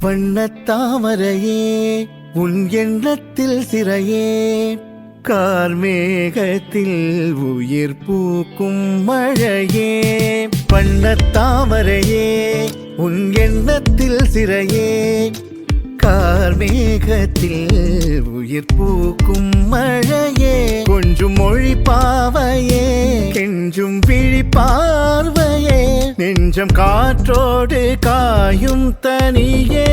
வண்ணத்தாமரையே உன் எண்ணத்தில் சிறையே கார்மேகத்தில் உயிர் பூக்கும் மழையே வண்ணத்தாமரையே உன் எண்ணத்தில் சிறையே கார்மேகத்தில் உயிர் பூக்கும் மழையே கொஞ்சம் மொழி பாவையே கெஞ்சும் விழி பார்வையே நெஞ்சம் காற்றோடு காயும் தனியே